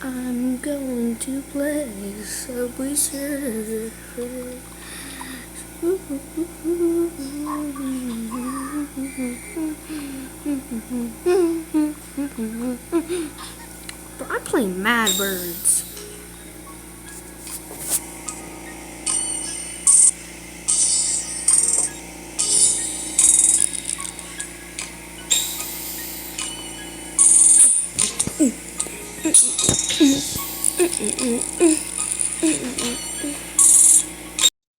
I'm going to play Subway Surfers. Bro, I'm playing Mad Birds.